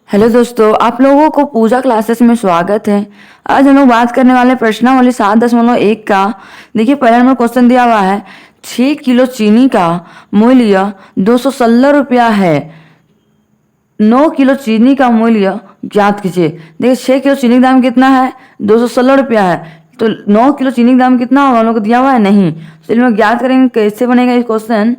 Hello दोस्तों, आप लोगों को पूजा क्लासेस में स्वागत है। आज हम लोग बात करने वाले प्रश्नावली 7.1 का। देखिए, पहला नंबर क्वेश्चन दिया हुआ है, 6 किलो चीनी का मूल्य 216 रुपया है। 9 किलो चीनी का मूल्य ज्ञात कीजिए। देखिए, 6 किलो चीनी का दाम कितना है? 216 रुपया है। तो 9 किलो चीनी का दाम कितना होगा? हम लोग को दिया हुआ है नहीं। चलिए हम लोग ज्ञात करेंगे कैसे बनेगा ये क्वेश्चन।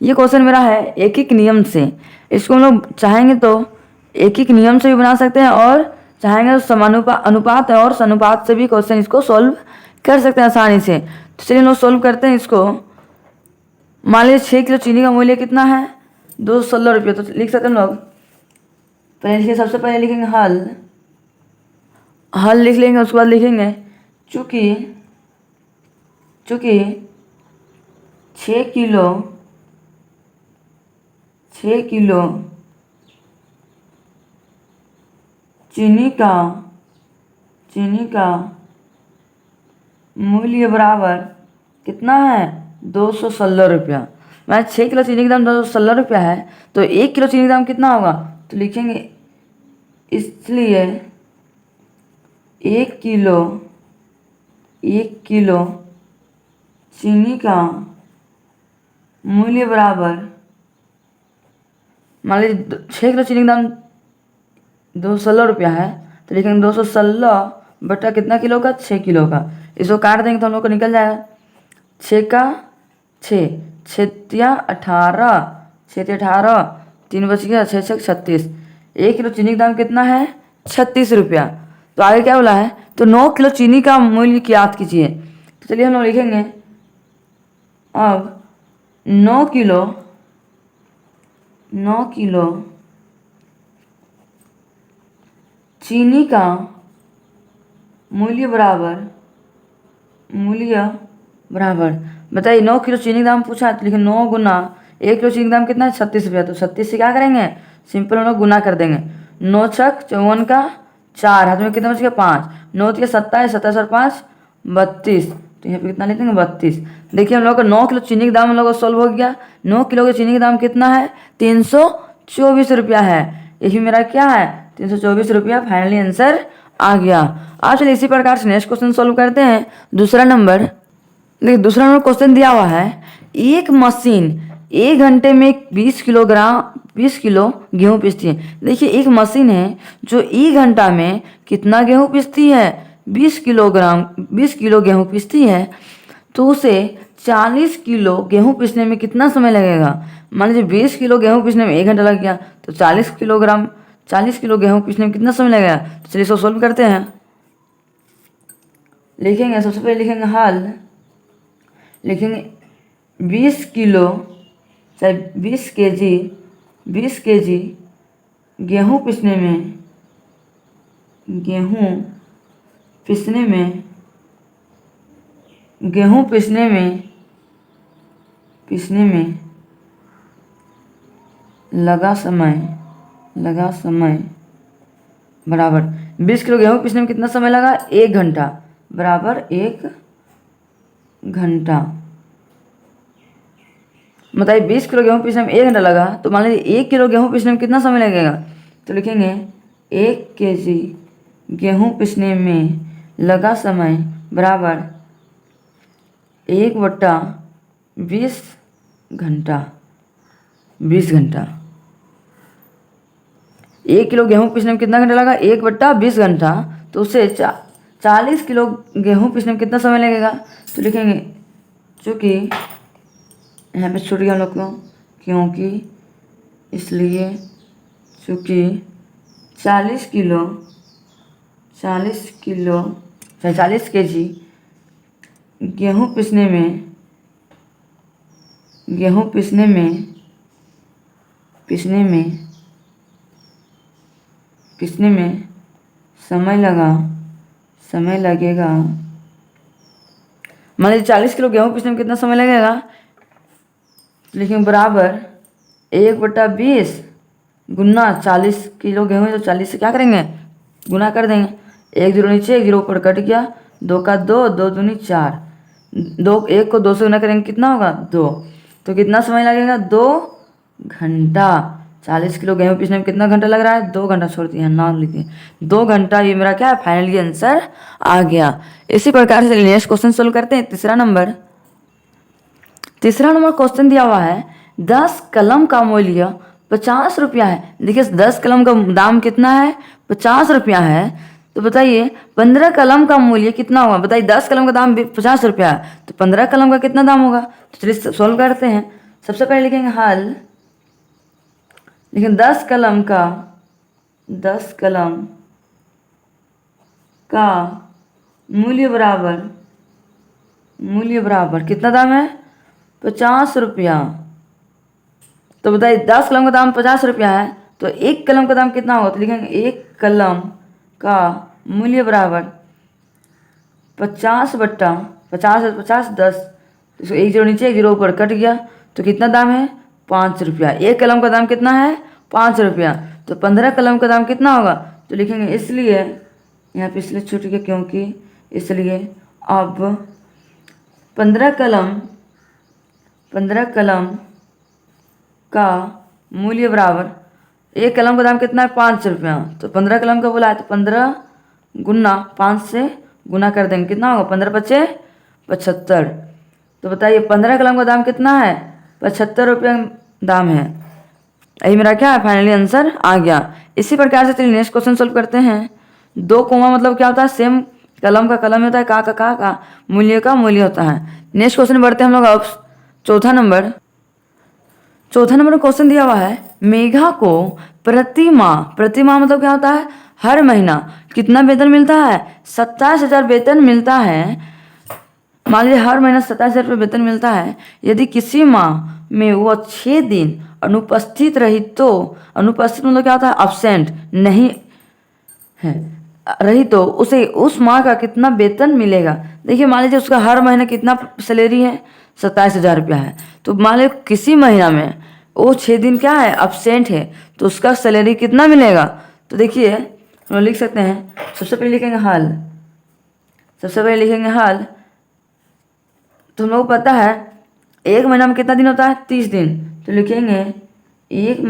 ये क्वेश्चन मेरा है एक एक नियम से। इसको हम लोग चाहेंगे तो एक एक नियम से भी बना सकते हैं और चाहेंगे तो अनुपात है और सनुपात से भी क्वेश्चन इसको सॉल्व कर सकते हैं आसानी से। तो चलिए हम लोग सॉल्व करते हैं इसको। मान लीजिए 6 किलो चीनी का मूल्य कितना है? 216 रुपये। तो लिख सकते हैं हम लोग। पहले लिखिए, सबसे पहले लिखेंगे हल। हल लिख लेंगे, उसके बाद लिखेंगे चूँकि 6 किलो चीनी का मूल्य बराबर कितना है? 216 रुपया। मैं 6 किलो चीनी का दाम 216 रुपया है, तो 1 किलो चीनी का दाम कितना होगा? तो लिखेंगे इसलिए 1 किलो चीनी का मूल्य बराबर, मान लीजिए 6 किलो चीनी का दाम 216 रुपया है, तो लिखेंगे 216 बटा कितना किलो का? 6 किलो का। इसको काट देंगे तो हम लोग को निकल जाएगा 6 का 6, 6×18, 6×18, 3 बच गया, 6×6 = 36। 1 किलो चीनी का दाम कितना है? 36 रुपया। तो आगे क्या बोला है? तो 9 किलो चीनी का मूल्य ज्ञात कीजिए। तो चलिए हम लोग लिखेंगे अब 9 किलो चीनी का मूल्य बराबर बताइए। 9 किलो चीनी का दाम पूछा है, तो लिखे 9 गुना 1 किलो चीनी का दाम कितना है? 36 रुपया। तो 36 से क्या करेंगे? सिंपल हम लोग गुना कर देंगे। 9 छक 54 का 4, हाथ में कितना बच गया? 5। 9 तिया 27, 27 और 5 32। तो यहाँ पे कितना लिख देंगे? 32। देखिए हम लोग का 9 किलो चीनी का दाम हम लोग का सॉल्व हो गया। 9 किलो के चीनी का दाम कितना है? 324 रुपया है। यही मेरा क्या है? 324 रुपया फाइनली आंसर आ गया। आज चलिए इसी प्रकार से नेक्स्ट क्वेश्चन सॉल्व करते हैं। दूसरा नंबर, देखिए दूसरा नंबर क्वेश्चन दिया हुआ है, एक मशीन 1 घंटे में 20 किलो गेहूँ पीसती है। देखिए एक मशीन है जो 1 घंटा में कितना गेहूँ पीसती है? 20 किलो गेहूँ पीसती है। तो उसे 40 किलो गेहूँ पीसने में कितना समय लगेगा? मान लीजिए 20 किलो गेहूँ पीसने में 1 घंटा लग गया, तो 40 किलो गेहूँ पीसने में कितना समय लगेगा? तो चलिए इसको सॉल्व करते हैं। लिखेंगे, सबसे पहले लिखेंगे हल। लिखेंगे 20 किलो चाहे 20 केजी गेहूँ पीसने में लगा समय बराबर 20 किलो गेहूँ पीसने में कितना समय लगा? 1 घंटा बराबर 1 घंटा। बताइए 20 किलो गेहूँ पीसने में 1 घंटा लगा, तो मान लीजिए 1 किलो गेहूँ पीसने में कितना समय लगेगा? तो लिखेंगे 1 केजी गेहूँ पीसने में लगा समय बराबर 1/20 घंटा। 20 घंटा। 1 किलो गेहूँ पीसने में कितना घंटा लगा? 1/20 घंटा। तो उससे 40 किलो गेहूँ पीसने में कितना समय लगेगा? तो लिखेंगे चूँकि यहाँ पे छूट गया हम लोग को, क्योंकि इसलिए चूँकि 40 केजी गेहूँ पीसने में समय लगेगा। मान लीजिए 40 किलो गेहूँ पीसने में कितना समय लगेगा? लिखेंगे बराबर 1/20 गुना 40 किलो गेहूँ है, तो 40 से क्या करेंगे? गुना कर देंगे। 1 0 नीचे, 1 0 ऊपर कट गया, 2 का 2, 2 दूनी 4, 1 को 2 से गुना करेंगे कितना होगा? 2। तो कितना समय लगेगा? 2 घंटा। 40 किलो गेहूँ पीसने में कितना घंटा लग रहा है? 2 घंटा। छोड़ दिया, 9 लिखिए। 2 घंटा ये मेरा क्या है? फाइनली आंसर आ गया। इसी प्रकार से नेक्स्ट क्वेश्चन सोल्व करते हैं। तीसरा नंबर क्वेश्चन दिया हुआ है 10 कलम का मूल्य 50 रुपया है। देखिए 10 कलम का दाम कितना है? 50 रुपया है। तो बताइए 15 कलम का मूल्य कितना होगा? बताइए 10 कलम का दाम 50 रुपया है, तो 15 कलम का कितना दाम होगा? तो चलिए सोल्व करते हैं। सबसे पहले लिखेंगे हल। लेकिन 10 कलम का मूल्य बराबर कितना दाम है? 50 रुपया। तो बताइए 10 कलम का दाम 50 रुपया है, तो 1 कलम का दाम कितना होगा? तो लिखेंगे 1 कलम का मूल्य बराबर 50 बट्टा 50 है 50 10, इसको 1 जीरो नीचे 1 जीरो ऊपर कट गया, तो कितना दाम है? 5 रुपया। 1 कलम का दाम कितना है? 5 रुपया। तो 15 कलम का दाम कितना होगा? तो लिखेंगे इसलिए, यहाँ पे इसलिए छूट गया क्योंकि, इसलिए अब 15 कलम का मूल्य बराबर 1 कलम का दाम कितना है? 5 रुपया। तो 15 कलम का बोला है, तो 15 गुना 5 से गुना कर देंगे, कितना होगा? 15 पच्चे 75। तो बताइए 15 कलम का दाम कितना है? 75 रुपया दाम है। यही मेरा क्या है? फाइनली आंसर आ गया। इसी प्रकार से चलिए नेक्स्ट क्वेश्चन सोल्व करते हैं। 2 कोमा मतलब क्या होता है? सेम कलम का कलम होता है, का मूल्य का मूल्य होता है। नेक्स्ट क्वेश्चन बढ़ते हैं हम लोग अब चौथा नंबर क्वेश्चन दिया हुआ है मेघा को प्रति माह मतलब क्या होता है? हर महीना कितना वेतन मिलता है? 27,000 वेतन मिलता है। मान लीजिए हर महीना 27,000 रुपये वेतन मिलता है। यदि किसी माह में वो 6 दिन अनुपस्थित रही तो, अनुपस्थित मतलब क्या होता है? अब्सेंट नहीं है रही, तो उसे उस माह का कितना वेतन मिलेगा? देखिए मान लीजिए उसका हर महीने कितना सैलरी है? 27,000 रुपया है। तो मान लीजिए किसी महीना में वो 6 दिन क्या है? अब्सेंट है, तो उसका सैलरी कितना मिलेगा? तो देखिए हम लिख सकते हैं। सबसे पहले लिखेंगे हल। तो हम लोग को पता है 1 महीना में कितना दिन होता है? 30 दिन। तो लिखेंगे 1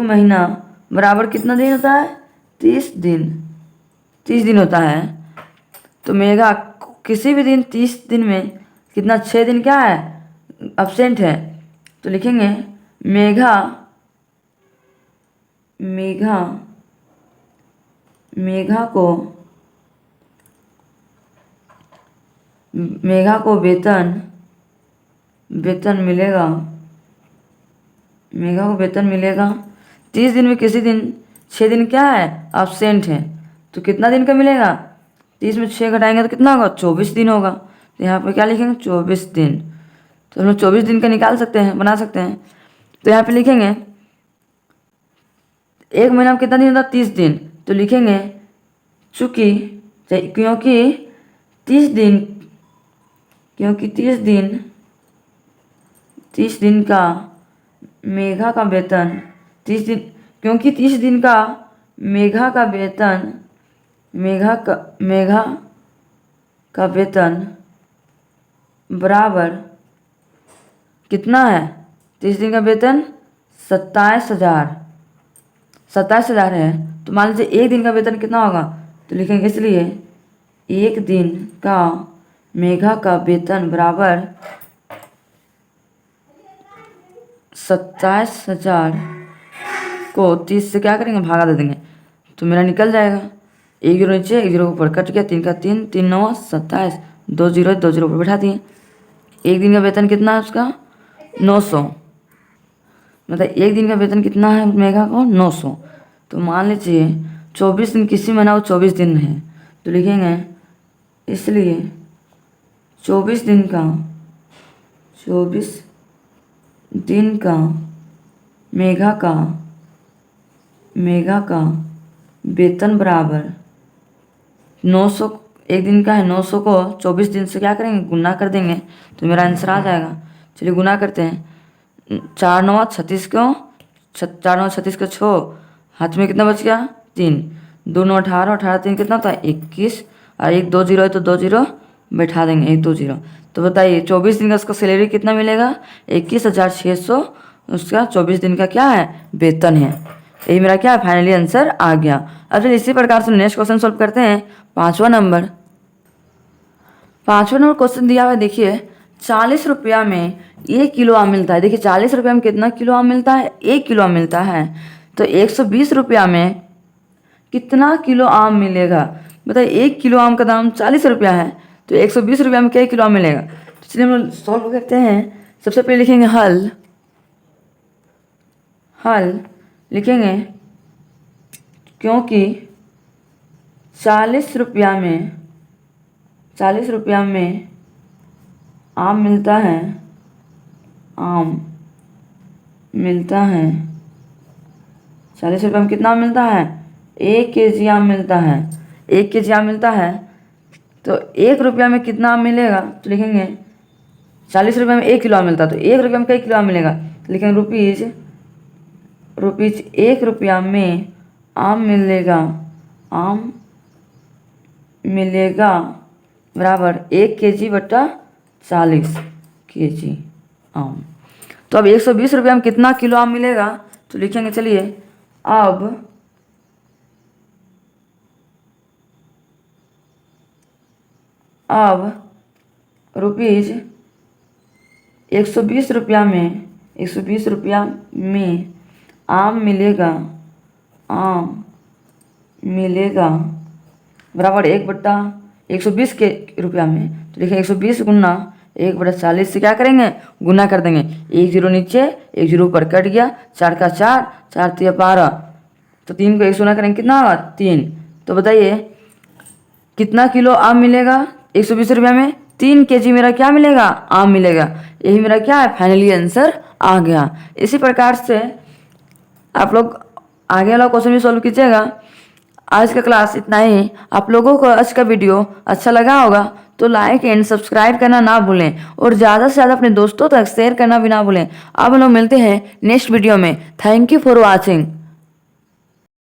महीना बराबर कितना दिन होता है? 30 दिन होता है। तो मेघा किसी भी दिन 30 दिन में कितना? 6 दिन क्या है? अब्सेंट है। तो लिखेंगे मेघा को वेतन मिलेगा 30 दिन में किसी दिन 6 दिन क्या है? अब्सेंट है। तो कितना दिन का मिलेगा? 30 में 6 घटाएंगे तो कितना होगा? 24 दिन होगा। तो यहाँ पर क्या लिखेंगे? 24 दिन। तो हम लोग 24 दिन का निकाल सकते हैं, बना सकते हैं। तो यहाँ पे लिखेंगे 1 महीना में कितना दिन होता है? 30 दिन। तो लिखेंगे क्योंकि 30 दिन का मेघा का वेतन 30 दिन, क्योंकि 30 दिन का मेघा का वेतन बराबर कितना है? 30 दिन का वेतन 27,000 है। तो मान लीजिए 1 दिन का वेतन कितना होगा? तो लिखेंगे इसलिए 1 दिन का मेघा का वेतन बराबर 27,000 को 30 से क्या करेंगे? भागा दे देंगे, तो मेरा निकल जाएगा। 1 जीरो नीचे 1 जीरो ऊपर कट गया, 3 का 3 3 9 27, 2 जीरो ऊपर बैठा दिए। 1 दिन का वेतन कितना है उसका? 900। मतलब 1 दिन का वेतन कितना है मेघा को? 900। तो मान लीजिए 24 दिन किसी महीना वो 24 दिन है, तो लिखेंगे इसलिए 24 दिन का मेघा का वेतन बराबर 900। 1 दिन का है, 900 को 24 दिन से क्या करेंगे? गुना कर देंगे, तो मेरा आंसर आ जाएगा। चलिए गुना करते हैं। 4 9 36 क्यों? 4 9 36 का 6, हाथ में कितना बच गया? 3, 2 9 18, 18 3 कितना होता है? 21, और 1 2 जीरो है तो 2 जीरो बैठा देंगे, 1 2 जीरो। तो बताइए 24 दिन का उसका सैलरी कितना मिलेगा? 21,600 उसका 24 दिन का क्या है, वेतन है। यही मेरा क्या है, फाइनली आंसर आ गया। अब चलिए इसी प्रकार से नेक्स्ट क्वेश्चन सॉल्व करते हैं। 5वां नंबर क्वेश्चन दिया हुआ है, देखिए 40 रुपया में 1 किलो आम मिलता है। देखिए 40 रुपया में कितना किलो आम मिलता है, 1 किलो आम मिलता है। तो 120 रुपया में कितना किलो आम मिलेगा, बताइए। 1 किलो आम का दाम 40 रुपया है, तो 120 रुपया में क्या किलो आम मिलेगा। तो चलिए हम लोग सॉल्व करते हैं। सबसे पहले लिखेंगे हल लिखेंगे, क्योंकि 40 रुपया में आम मिलता है, 40 रुपये में कितना आम मिलता है, 1 केजी आम मिलता है। 1 केजी आम मिलता है, तो 1 रुपया में कितना आम मिलेगा, तो लिखेंगे 40 रुपये में 1 किलो आम मिलता है, तो 1 रुपया में कई किलो आम मिलेगा, तो लिखेंगे रुपीज 1 रुपया में आम मिलेगा बराबर 1 केजी बटा 40 केजी आम। तो अब 120 रुपया में कितना किलो आम मिलेगा, तो लिखेंगे, चलिए अब रुपीज 120 रुपया में आम मिलेगा बराबर 1/120 के रुपया में। तो देखिए 120 गुना 1/40 से क्या करेंगे, गुना कर देंगे। 1 जीरो नीचे 1 जीरो ऊपर कट गया, 4 का 4, 4 3 12, तो 3 को 1 गुना करेंगे, कितना होगा 3। तो बताइए कितना किलो आम मिलेगा 120 रुपया में, 3 केजी मेरा क्या मिलेगा, आम मिलेगा। यही मेरा क्या है, फाइनली आंसर आ गया। इसी प्रकार से आप लोग आगे वाला क्वेश्चन भी सॉल्व कीजिएगा। आज का क्लास इतना ही। आप लोगों को आज का वीडियो अच्छा लगा होगा तो लाइक एंड सब्सक्राइब करना ना भूलें, और ज़्यादा से ज़्यादा अपने दोस्तों तक शेयर करना भी ना भूलें। अब हम लोग मिलते हैं नेक्स्ट वीडियो में। Thank you for watching.